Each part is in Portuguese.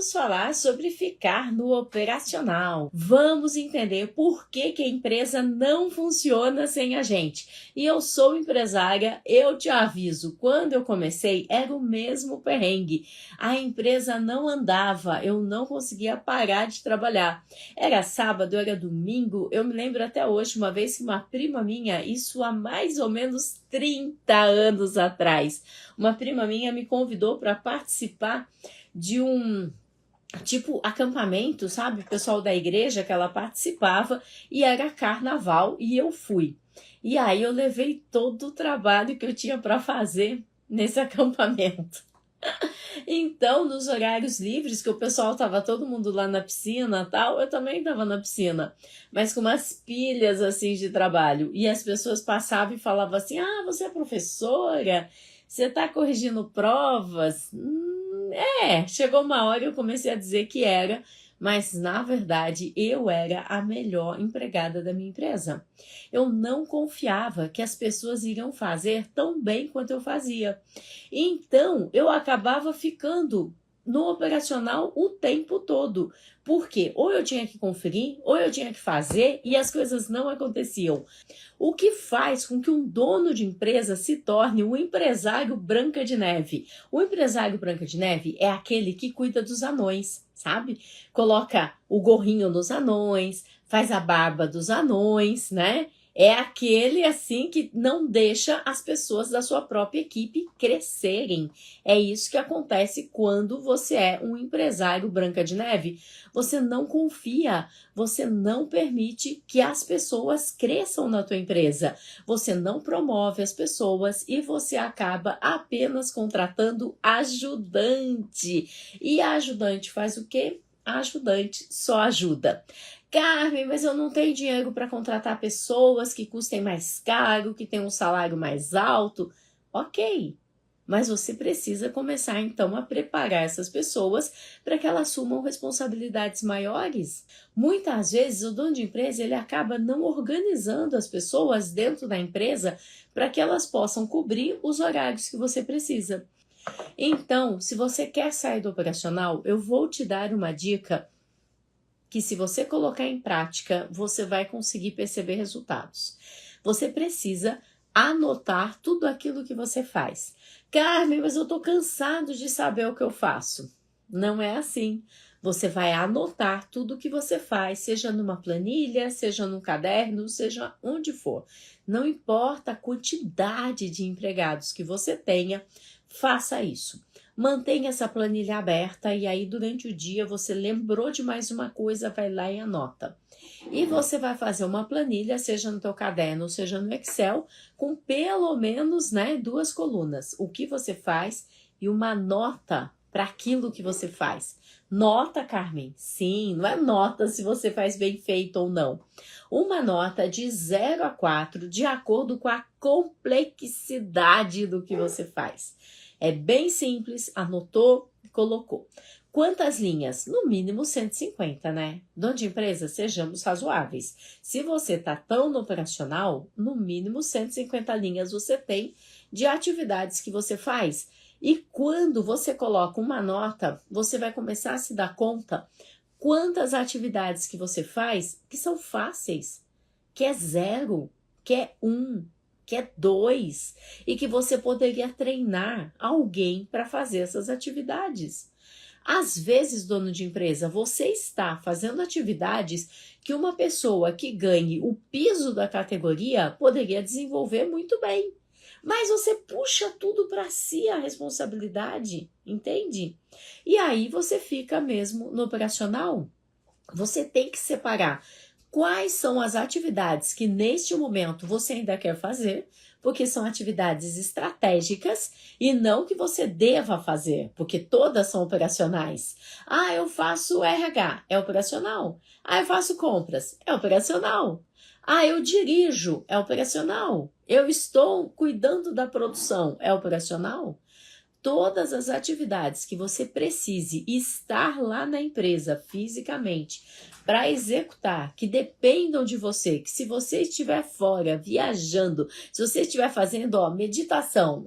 vamos falar sobre ficar no operacional. Vamos entender por que a empresa não funciona sem a gente. E eu sou empresária, eu te aviso, quando eu comecei era o mesmo perrengue. A empresa não andava, eu não conseguia parar de trabalhar. Era sábado, era domingo, eu me lembro até hoje, uma vez que uma prima minha, isso há mais ou menos 30 anos atrás, uma prima minha me convidou para participar de um tipo acampamento, sabe? O pessoal da igreja que ela participava e era carnaval e eu fui. E aí eu levei todo o trabalho que eu tinha para fazer nesse acampamento. Então, nos horários livres, que o pessoal tava todo mundo lá na piscina e tal, eu também estava na piscina, mas com umas pilhas assim de trabalho. E as pessoas passavam e falavam assim: ah, você é professora? Você está corrigindo provas? Chegou uma hora e eu comecei a dizer que era, mas na verdade eu era a melhor empregada da minha empresa. Eu não confiava que as pessoas iriam fazer tão bem quanto eu fazia. Então eu acabava ficando no operacional o tempo todo. Porque ou eu tinha que conferir, ou eu tinha que fazer e as coisas não aconteciam. O que faz com que um dono de empresa se torne um empresário Branca de Neve. O empresário Branca de Neve é aquele que cuida dos anões, sabe? Coloca o gorrinho nos anões, faz a barba dos anões, né? É aquele assim que não deixa as pessoas da sua própria equipe crescerem. É isso que acontece quando você é um empresário Branca de Neve. Você não confia, você não permite que as pessoas cresçam na tua empresa. Você não promove as pessoas e você acaba apenas contratando ajudante. E a ajudante faz o quê? A ajudante só ajuda. Carmen, mas eu não tenho dinheiro para contratar pessoas que custem mais caro, que tenham um salário mais alto. Ok, mas você precisa começar então a preparar essas pessoas para que elas assumam responsabilidades maiores. Muitas vezes o dono de empresa ele acaba não organizando as pessoas dentro da empresa para que elas possam cobrir os horários que você precisa. Então, se você quer sair do operacional, eu vou te dar uma dica que se você colocar em prática, você vai conseguir perceber resultados. Você precisa anotar tudo aquilo que você faz. Carmen, mas eu estou cansado de saber o que eu faço. Não é assim. Você vai anotar tudo o que você faz, seja numa planilha, seja num caderno, seja onde for. Não importa a quantidade de empregados que você tenha, faça isso. Mantenha essa planilha aberta e aí durante o dia você lembrou de mais uma coisa, vai lá e anota. E você vai fazer uma planilha, seja no teu caderno, seja no Excel, com pelo menos 2 colunas. O que você faz e uma nota para aquilo que você faz. Nota, Carmen? Sim, não é nota se você faz bem feito ou não. Uma nota de 0 a 4, de acordo com a complexidade do que você faz. É bem simples, anotou, colocou. Quantas linhas? No mínimo 150, né? Dono de empresa, sejamos razoáveis. Se você está tão no operacional, no mínimo 150 linhas você tem de atividades que você faz. E quando você coloca uma nota, você vai começar a se dar conta quantas atividades que você faz que são fáceis, que é 0, que é 1, que é 2, e que você poderia treinar alguém para fazer essas atividades. Às vezes, dono de empresa, você está fazendo atividades que uma pessoa que ganhe o piso da categoria poderia desenvolver muito bem. Mas você puxa tudo para si a responsabilidade, entende? E aí você fica mesmo no operacional. Você tem que separar quais são as atividades que neste momento você ainda quer fazer, porque são atividades estratégicas e não que você deva fazer, porque todas são operacionais. Ah, eu faço RH, é operacional. Ah, eu faço compras, é operacional. Ah, eu dirijo, é operacional. Eu estou cuidando da produção, é operacional. Todas as atividades que você precise estar lá na empresa fisicamente para executar, que dependam de você, que se você estiver fora, viajando, se você estiver fazendo meditação,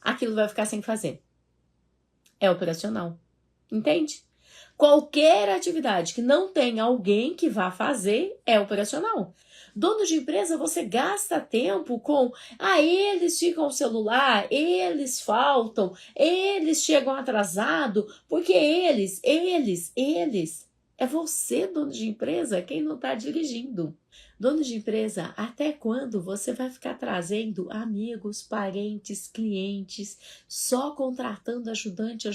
aquilo vai ficar sem fazer. é operacional. Entende? Qualquer atividade que não tenha alguém que vá fazer é operacional. Dono de empresa, você gasta tempo com, eles ficam no celular, eles faltam, eles chegam atrasados, porque eles. É você, dono de empresa, quem não está dirigindo. Dono de empresa, até quando você vai ficar trazendo amigos, parentes, clientes, só contratando ajudante?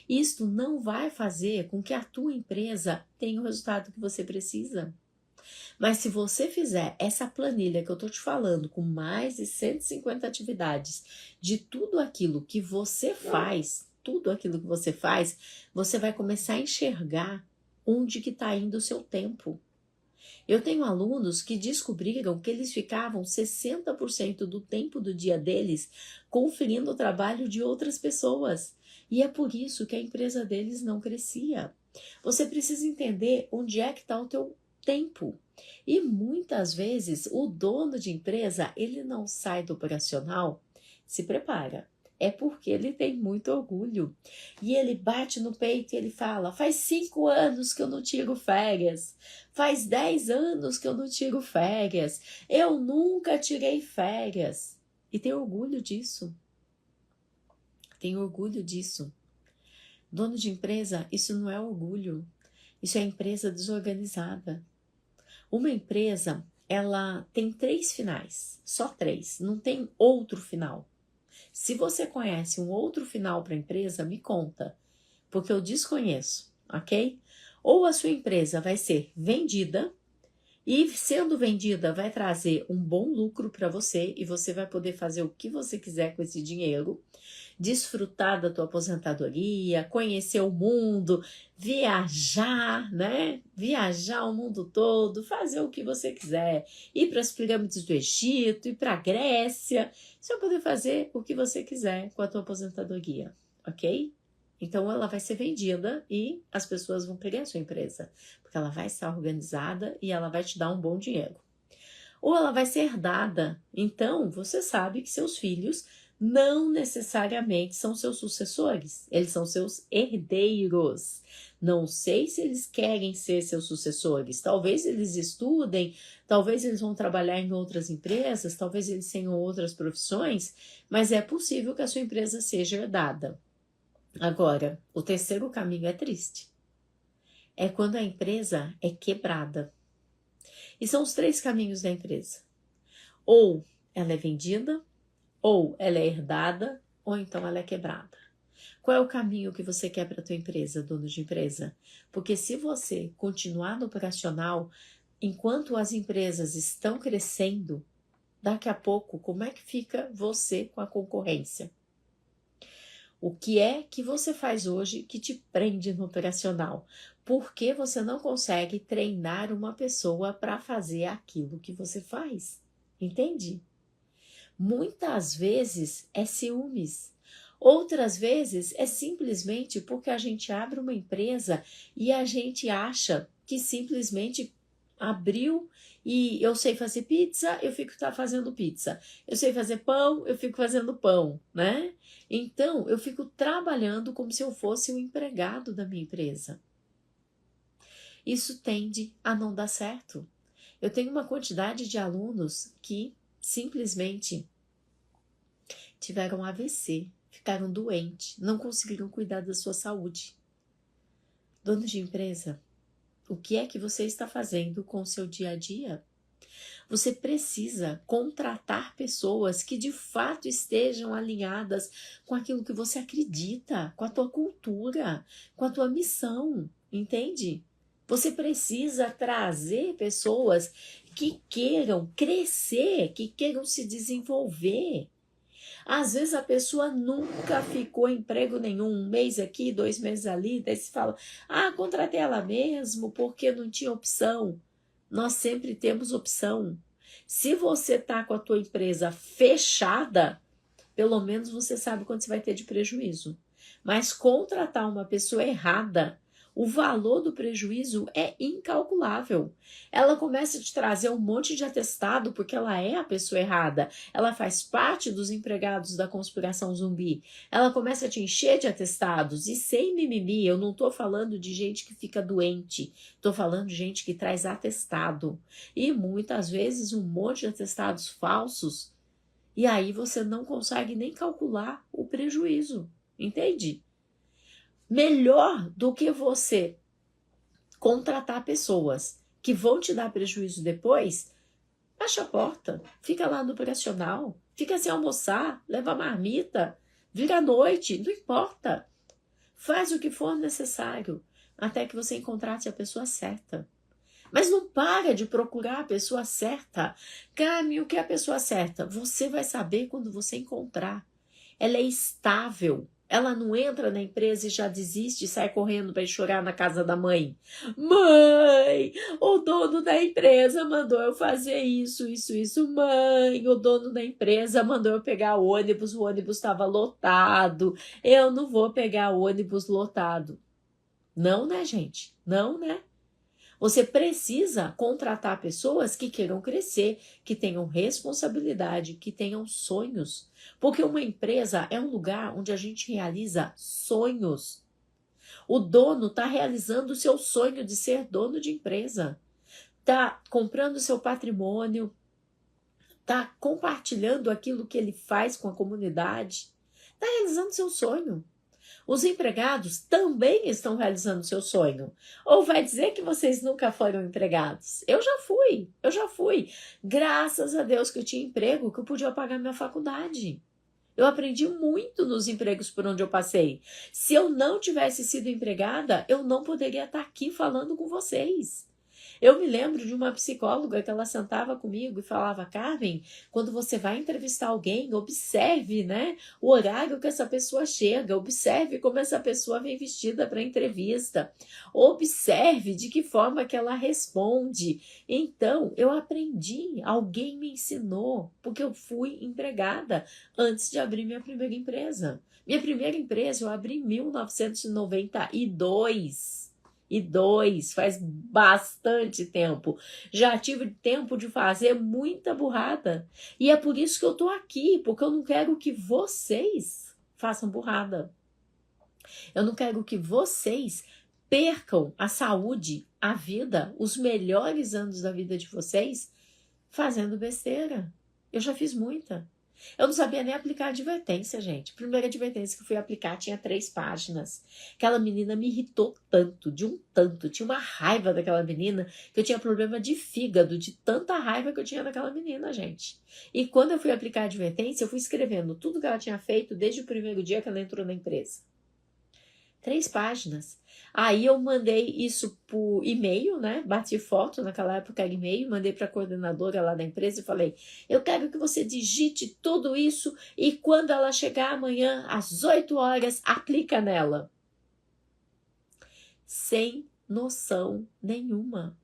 Isto não vai fazer com que a tua empresa tenha o resultado que você precisa. Mas se você fizer essa planilha que eu estou te falando, com mais de 150 atividades, de tudo aquilo que você faz, você vai começar a enxergar onde que está indo o seu tempo. Eu tenho alunos que descobriram que eles ficavam 60% do tempo do dia deles conferindo o trabalho de outras pessoas. E é por isso que a empresa deles não crescia. Você precisa entender onde é que está o teu tempo. E muitas vezes o dono de empresa, ele não sai do operacional, se prepara. É porque ele tem muito orgulho. E ele bate no peito e ele fala, faz 5 anos que eu não tiro férias. Faz 10 anos que eu não tiro férias. Eu nunca tirei férias. E tem orgulho disso. Dono de empresa, isso não é orgulho. Isso é empresa desorganizada. Uma empresa, ela tem 3 finais. Só 3. Não tem outro final. Se você conhece um outro final para a empresa, me conta, porque eu desconheço, ok? Ou a sua empresa vai ser vendida e, sendo vendida, vai trazer um bom lucro para você e você vai poder fazer o que você quiser com esse dinheiro, desfrutar da tua aposentadoria, conhecer o mundo, viajar, né? Viajar o mundo todo, fazer o que você quiser, ir para as pirâmides do Egito, ir para a Grécia, você vai poder fazer o que você quiser com a tua aposentadoria, ok? Então ela vai ser vendida e as pessoas vão pegar a sua empresa, porque ela vai estar organizada e ela vai te dar um bom dinheiro. Ou ela vai ser herdada, então você sabe que seus filhos não necessariamente são seus sucessores, eles são seus herdeiros. Não sei se eles querem ser seus sucessores, talvez eles estudem, talvez eles vão trabalhar em outras empresas, talvez eles tenham outras profissões, mas é possível que a sua empresa seja herdada. Agora, o terceiro caminho é triste. É quando a empresa é quebrada. E são os 3 caminhos da empresa. Ou ela é vendida, ou ela é herdada, ou então ela é quebrada. Qual é o caminho que você quer para a tua empresa, dono de empresa? Porque se você continuar no operacional, enquanto as empresas estão crescendo, daqui a pouco, como é que fica você com a concorrência? O que é que você faz hoje que te prende no operacional? Por que você não consegue treinar uma pessoa para fazer aquilo que você faz? Entende? Muitas vezes é ciúmes. Outras vezes é simplesmente porque a gente abre uma empresa e a gente acha que simplesmente abriu e eu sei fazer pizza, eu fico fazendo pizza. Eu sei fazer pão, eu fico fazendo pão, né? Então, eu fico trabalhando como se eu fosse um empregado da minha empresa. Isso tende a não dar certo. Eu tenho uma quantidade de alunos que simplesmente tiveram AVC, ficaram doentes, não conseguiram cuidar da sua saúde. Dono de empresa, o que é que você está fazendo com o seu dia a dia? Você precisa contratar pessoas que de fato estejam alinhadas com aquilo que você acredita, com a tua cultura, com a tua missão, entende? Você precisa trazer pessoas que queiram crescer, que queiram se desenvolver. Às vezes a pessoa nunca ficou em emprego nenhum, 1 mês aqui, 2 meses ali, daí se fala, contratei ela mesmo porque não tinha opção. Nós sempre temos opção. Se você está com a tua empresa fechada, pelo menos você sabe quanto você vai ter de prejuízo. Mas contratar uma pessoa errada, o valor do prejuízo é incalculável. Ela começa a te trazer um monte de atestado porque ela é a pessoa errada. Ela faz parte dos empregados da conspiração zumbi. Ela começa a te encher de atestados. E sem mimimi, eu não estou falando de gente que fica doente. Estou falando de gente que traz atestado. E muitas vezes um monte de atestados falsos. E aí você não consegue nem calcular o prejuízo. Entende? Melhor do que você contratar pessoas que vão te dar prejuízo depois, fecha a porta, fica lá no operacional, fica sem almoçar, leva a marmita, vira à noite, não importa. Faz o que for necessário até que você encontre a pessoa certa. Mas não para de procurar a pessoa certa. Carmen, o que é a pessoa certa? Você vai saber quando você encontrar. Ela é estável. Ela não entra na empresa e já desiste e sai correndo para ir chorar na casa da mãe. Mãe, o dono da empresa mandou eu fazer isso. Mãe, o dono da empresa mandou eu pegar o ônibus estava lotado. Eu não vou pegar o ônibus lotado. Não, né, gente? Não, né? Você precisa contratar pessoas que queiram crescer, que tenham responsabilidade, que tenham sonhos. Porque uma empresa é um lugar onde a gente realiza sonhos. O dono está realizando o seu sonho de ser dono de empresa. Está comprando seu patrimônio, está compartilhando aquilo que ele faz com a comunidade. Está realizando seu sonho. Os empregados também estão realizando seu sonho. Ou vai dizer que vocês nunca foram empregados? Eu já fui. Graças a Deus que eu tinha emprego, que eu podia pagar minha faculdade. Eu aprendi muito nos empregos por onde eu passei. Se eu não tivesse sido empregada, eu não poderia estar aqui falando com vocês. Eu me lembro de uma psicóloga que ela sentava comigo e falava: Carmen, quando você vai entrevistar alguém, observe, né, o horário que essa pessoa chega, observe como essa pessoa vem vestida para a entrevista, observe de que forma que ela responde. Então, eu aprendi, alguém me ensinou, porque eu fui empregada antes de abrir minha primeira empresa. Minha primeira empresa eu abri em 1992. Faz bastante tempo. Já tive tempo de fazer muita burrada. E é por isso que eu tô aqui, porque eu não quero que vocês façam burrada. Eu não quero que vocês percam a saúde, a vida, os melhores anos da vida de vocês fazendo besteira. Eu já fiz muita. Eu não sabia nem aplicar advertência, gente. A primeira advertência que eu fui aplicar tinha 3 páginas. Aquela menina me irritou tanto, de um tanto. Tinha uma raiva daquela menina que eu tinha problema de fígado, de tanta raiva que eu tinha daquela menina, gente. E quando eu fui aplicar a advertência, eu fui escrevendo tudo que ela tinha feito desde o primeiro dia que ela entrou na empresa. 3 páginas. Aí eu mandei isso por e-mail, né? Bati foto, naquela época era e-mail, mandei para a coordenadora lá da empresa e falei: eu quero que você digite tudo isso e quando ela chegar amanhã às 8 horas, aplica nela. Sem noção nenhuma.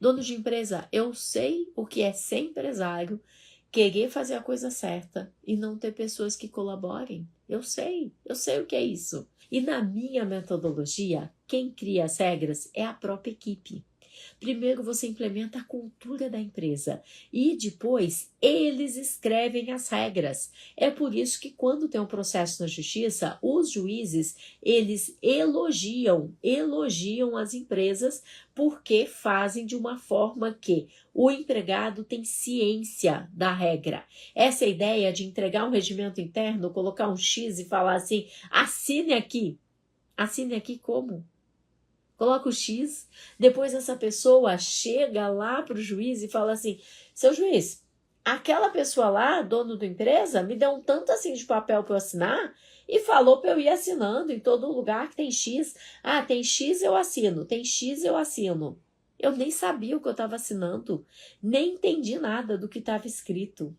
Dono de empresa, eu sei o que é ser empresário, querer fazer a coisa certa e não ter pessoas que colaborem. Eu sei o que é isso. E na minha metodologia, quem cria as regras é a própria equipe. Primeiro você implementa a cultura da empresa e depois eles escrevem as regras. É por isso que quando tem um processo na justiça, os juízes, eles elogiam as empresas porque fazem de uma forma que o empregado tem ciência da regra. Essa ideia de entregar um regimento interno, colocar um X e falar assim: assine aqui. Assine aqui como? Coloca o X, depois essa pessoa chega lá para o juiz e fala assim: seu juiz, aquela pessoa lá, dono da empresa, me deu um tanto assim de papel para eu assinar e falou para eu ir assinando em todo lugar que tem X. Ah, tem X eu assino, tem X eu assino. Eu nem sabia o que eu estava assinando, nem entendi nada do que estava escrito.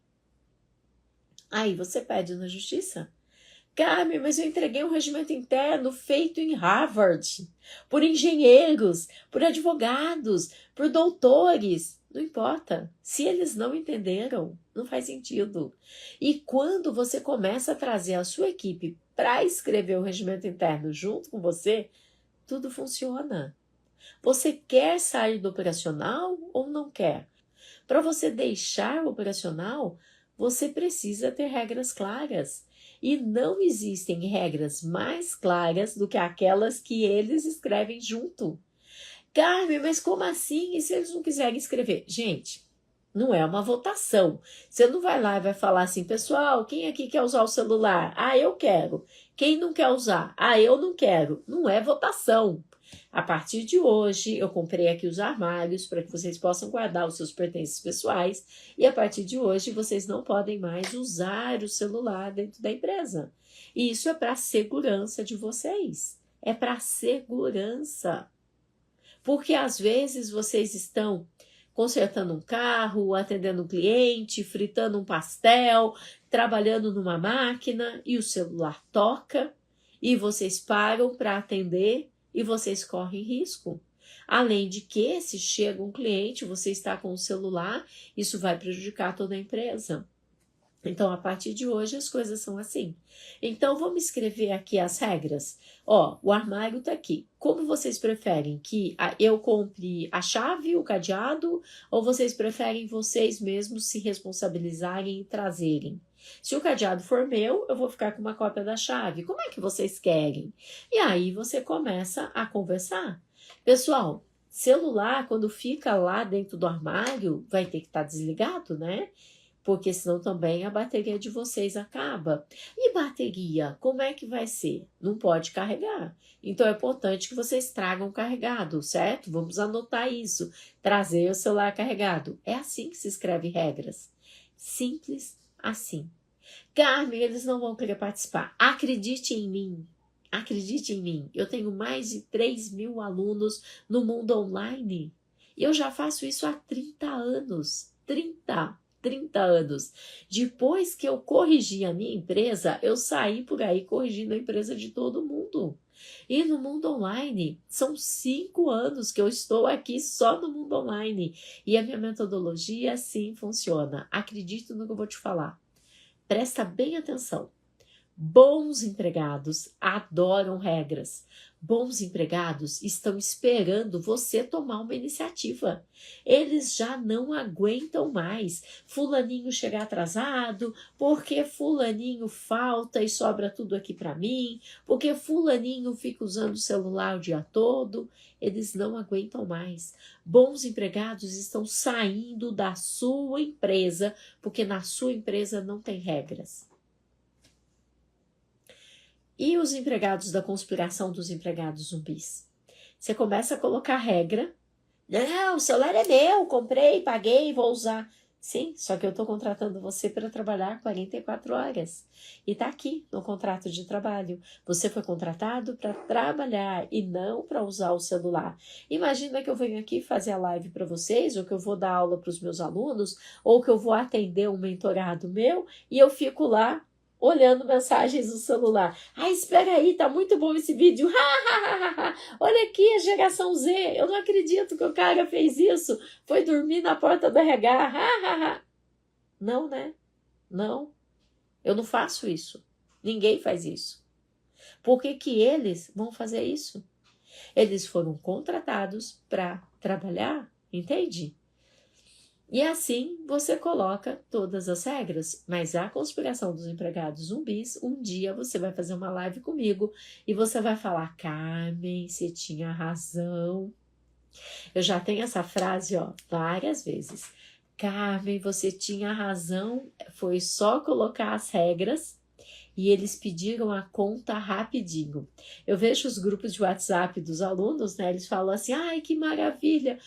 Aí você pede na justiça: Carmen, mas eu entreguei um regimento interno feito em Harvard, por engenheiros, por advogados, por doutores. Não importa. Se eles não entenderam, não faz sentido. E quando você começa a trazer a sua equipe para escrever o regimento interno junto com você, tudo funciona. Você quer sair do operacional ou não quer? Para você deixar o operacional, você precisa ter regras claras. E não existem regras mais claras do que aquelas que eles escrevem junto. Carmen, mas como assim? E se eles não quiserem escrever? Gente, não é uma votação. Você não vai lá e vai falar assim, pessoal, quem aqui quer usar o celular? Ah, eu quero. Quem não quer usar? Ah, eu não quero. Não é votação. A partir de hoje, eu comprei aqui os armários para que vocês possam guardar os seus pertences pessoais. E a partir de hoje, vocês não podem mais usar o celular dentro da empresa. E isso é para a segurança de vocês. É para a segurança. Porque às vezes vocês estão consertando um carro, atendendo um cliente, fritando um pastel, trabalhando numa máquina e o celular toca e vocês param para atender e vocês correm risco. Além de que, se chega um cliente, você está com o celular, isso vai prejudicar toda a empresa. Então, a partir de hoje, as coisas são assim. Então, vamos escrever aqui as regras. Ó, o armário tá aqui. Como vocês preferem que eu compre a chave, o cadeado, ou vocês preferem vocês mesmos se responsabilizarem e trazerem? Se o cadeado for meu, eu vou ficar com uma cópia da chave. Como é que vocês querem? E aí, você começa a conversar. Pessoal, celular, quando fica lá dentro do armário, vai ter que estar desligado, né? Porque senão também a bateria de vocês acaba. E bateria, como é que vai ser? Não pode carregar. Então é importante que vocês tragam carregado, certo? Vamos anotar isso. Trazer o celular carregado. É assim que se escreve regras. Simples assim. Carmen, eles não vão querer participar. Acredite em mim. Acredite em mim. Eu tenho mais de 3.000 alunos no mundo online. E eu já faço isso há 30 anos. 30 anos. Depois que eu corrigi a minha empresa, eu saí por aí corrigindo a empresa de todo mundo. E no mundo online, são 5 anos que eu estou aqui só no mundo online. E a minha metodologia, sim, funciona. Acredito no que eu vou te falar. Presta bem atenção. Bons empregados adoram regras. Bons empregados estão esperando você tomar uma iniciativa. Eles já não aguentam mais fulaninho chegar atrasado, porque fulaninho falta e sobra tudo aqui para mim, porque fulaninho fica usando o celular o dia todo. Eles não aguentam mais. Bons empregados estão saindo da sua empresa, porque na sua empresa não tem regras. E os empregados da conspiração dos empregados zumbis? Você começa a colocar regra. Não, o celular é meu, comprei, paguei, vou usar. Sim, só que eu estou contratando você para trabalhar 44 horas. E está aqui no contrato de trabalho. Você foi contratado para trabalhar e não para usar o celular. Imagina que eu venho aqui fazer a live para vocês, ou que eu vou dar aula para os meus alunos, ou que eu vou atender um mentorado meu, e eu fico lá olhando mensagens no celular. Ah, espera aí, tá muito bom esse vídeo. Olha aqui a geração Z. Eu não acredito que o cara fez isso. Foi dormir na porta do RH. Não, né? Não. Eu não faço isso. Ninguém faz isso. Por que que eles vão fazer isso? Eles foram contratados para trabalhar, entende? E assim você coloca todas as regras. Mas a conspiração dos empregados zumbis, um dia você vai fazer uma live comigo e você vai falar, Carmen, você tinha razão. Eu já tenho essa frase, ó, várias vezes. Carmen, você tinha razão, foi só colocar as regras e eles pediram a conta rapidinho. Eu vejo os grupos de WhatsApp dos alunos, né? Eles falam assim, ai, que maravilha!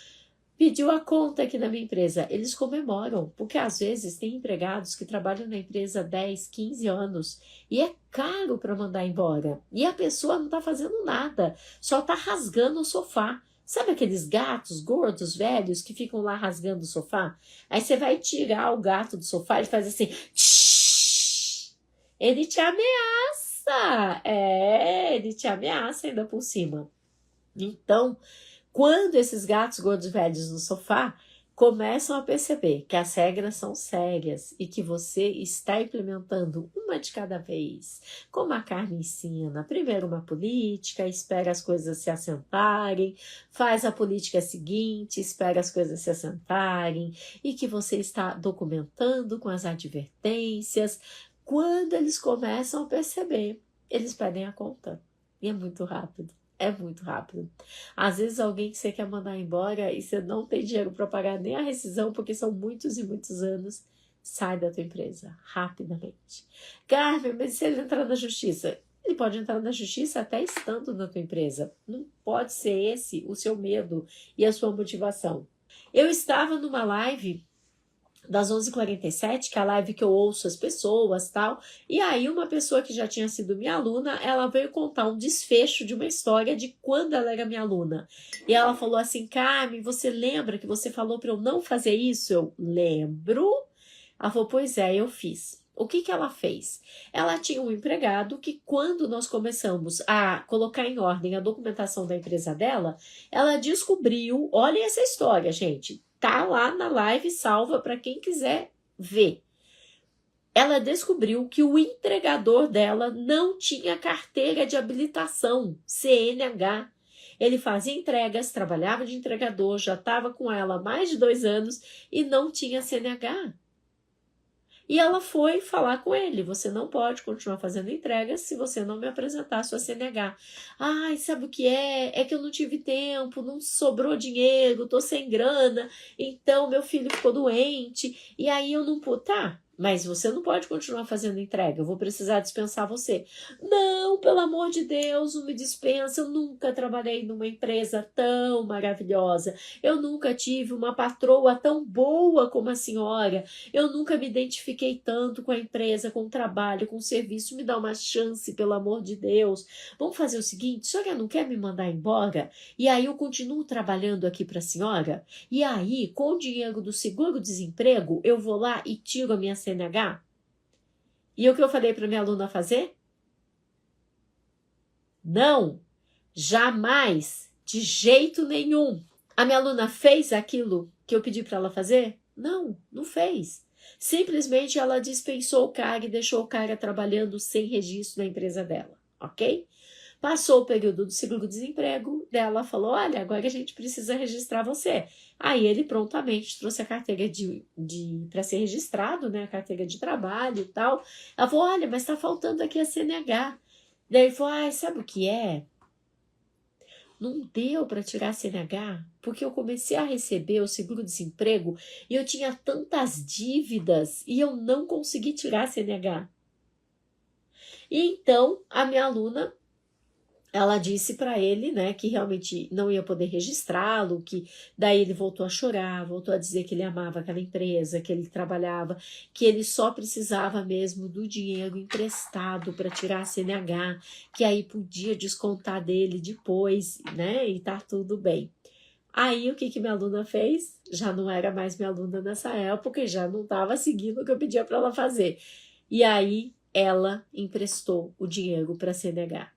Pediu a conta aqui na minha empresa. Eles comemoram, porque às vezes tem empregados que trabalham na empresa 10, 15 anos e é caro para mandar embora. E a pessoa não está fazendo nada, só está rasgando o sofá. Sabe aqueles gatos gordos, velhos, que ficam lá rasgando o sofá? Aí você vai tirar o gato do sofá, ele faz assim... Tsh! Ele te ameaça. Ele te ameaça ainda por cima. Então... Quando esses gatos gordos velhos no sofá começam a perceber que as regras são sérias e que você está implementando uma de cada vez, como a Carmen ensina, primeiro uma política, espera as coisas se assentarem, faz a política seguinte, espera as coisas se assentarem, e que você está documentando com as advertências, quando eles começam a perceber, eles pedem a conta. E é muito rápido. É muito rápido. Às vezes alguém que você quer mandar embora e você não tem dinheiro para pagar nem a rescisão, porque são muitos e muitos anos, sai da tua empresa rapidamente. Carmen, mas se ele entrar na justiça? Ele pode entrar na justiça até estando na tua empresa. Não pode ser esse o seu medo e a sua motivação. Eu estava numa live das 11h47, que é a live que eu ouço as pessoas tal, e aí uma pessoa que já tinha sido minha aluna, ela veio contar um desfecho de uma história de quando ela era minha aluna, e ela falou assim, Carmen, você lembra que você falou para eu não fazer isso? Eu lembro. Ela falou, pois é, eu fiz. O que que ela fez? Ela tinha um empregado que quando nós começamos a colocar em ordem a documentação da empresa dela, ela descobriu, olha essa história, gente, tá lá na live salva para quem quiser ver. Ela descobriu que o entregador dela não tinha carteira de habilitação, CNH. Ele fazia entregas, trabalhava de entregador, já estava com ela há mais de 2 anos e não tinha CNH. E ela foi falar com ele, você não pode continuar fazendo entregas se você não me apresentar a sua CNH. Ai, sabe o que é? É que eu não tive tempo, não sobrou dinheiro, tô sem grana, então meu filho ficou doente, e aí eu não pude. Tá, mas você não pode continuar fazendo entrega, eu vou precisar dispensar você. Não, pelo amor de Deus, não me dispensa, eu nunca trabalhei numa empresa tão maravilhosa, eu nunca tive uma patroa tão boa como a senhora, eu nunca me identifiquei tanto com a empresa, com o trabalho, com o serviço. Me dá uma chance, pelo amor de Deus. Vamos fazer o seguinte, a senhora não quer me mandar embora? E aí eu continuo trabalhando aqui para a senhora? E aí, com o dinheiro do seguro-desemprego, eu vou lá e tiro a minha CNH? E o que eu falei para minha aluna fazer? Não, jamais, de jeito nenhum. A minha aluna fez aquilo que eu pedi para ela fazer? Não, não fez. Simplesmente ela dispensou o cara e deixou o cara trabalhando sem registro na empresa dela, ok? Passou o período do seguro-desemprego dela, falou, olha, agora a gente precisa registrar você. Aí ele prontamente trouxe a carteira para ser registrado, né, a carteira de trabalho e tal. Ela falou, olha, mas está faltando aqui a CNH. Daí ele falou, ah, sabe o que é? Não deu para tirar a CNH, porque eu comecei a receber o seguro-desemprego e eu tinha tantas dívidas e eu não consegui tirar a CNH. E então, a minha aluna, ela disse para ele, né, que realmente não ia poder registrá-lo, que daí ele voltou a chorar, voltou a dizer que ele amava aquela empresa, que ele trabalhava, que ele só precisava mesmo do dinheiro emprestado para tirar a CNH, que aí podia descontar dele depois, né, e tá tudo bem. Aí o que que minha aluna fez? Já não era mais minha aluna nessa época e já não estava seguindo o que eu pedia para ela fazer. E aí ela emprestou o dinheiro para a CNH.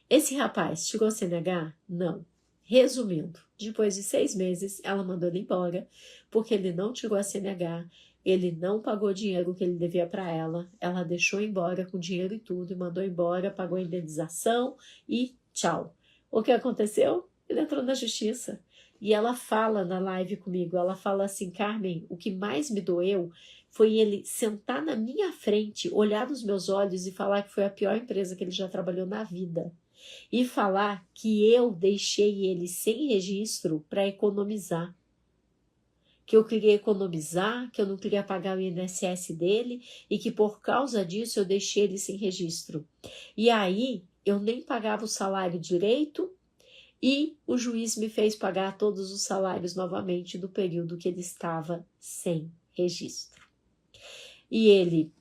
Esse rapaz tirou a CNH? Não. Resumindo, depois de 6 meses, ela mandou ele embora, porque ele não tirou a CNH, ele não pagou o dinheiro que ele devia para ela deixou embora com dinheiro e tudo, e mandou embora, pagou a indenização e tchau. O que aconteceu? Ele entrou na justiça. E ela fala na live comigo, ela fala assim, Carmen, o que mais me doeu foi ele sentar na minha frente, olhar nos meus olhos e falar que foi a pior empresa que ele já trabalhou na vida. E falar que eu deixei ele sem registro para economizar. Que eu queria economizar, que eu não queria pagar o INSS dele e que por causa disso eu deixei ele sem registro. E aí eu nem pagava o salário direito e o juiz me fez pagar todos os salários novamente do período que ele estava sem registro. E ele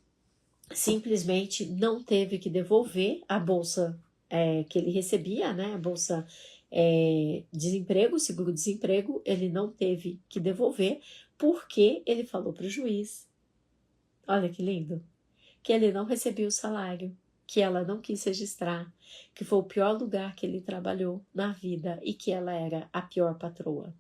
simplesmente não teve que devolver a bolsa que ele recebia, né, a bolsa desemprego, seguro-desemprego, ele não teve que devolver, porque ele falou para o juiz, olha que lindo, que ele não recebia o salário, que ela não quis registrar, que foi o pior lugar que ele trabalhou na vida e que ela era a pior patroa.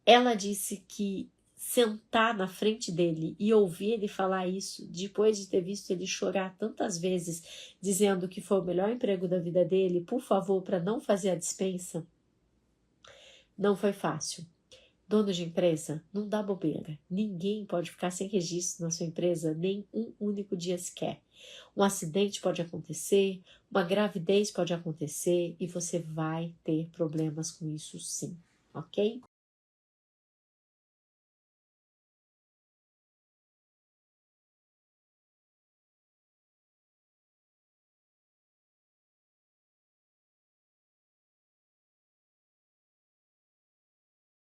Ela disse que sentar na frente dele e ouvir ele falar isso, depois de ter visto ele chorar tantas vezes, dizendo que foi o melhor emprego da vida dele, por favor, para não fazer a dispensa, não foi fácil. Dono de empresa, não dá bobeira. Ninguém pode ficar sem registro na sua empresa nem um único dia sequer. Um acidente pode acontecer, uma gravidez pode acontecer e você vai ter problemas com isso sim, ok?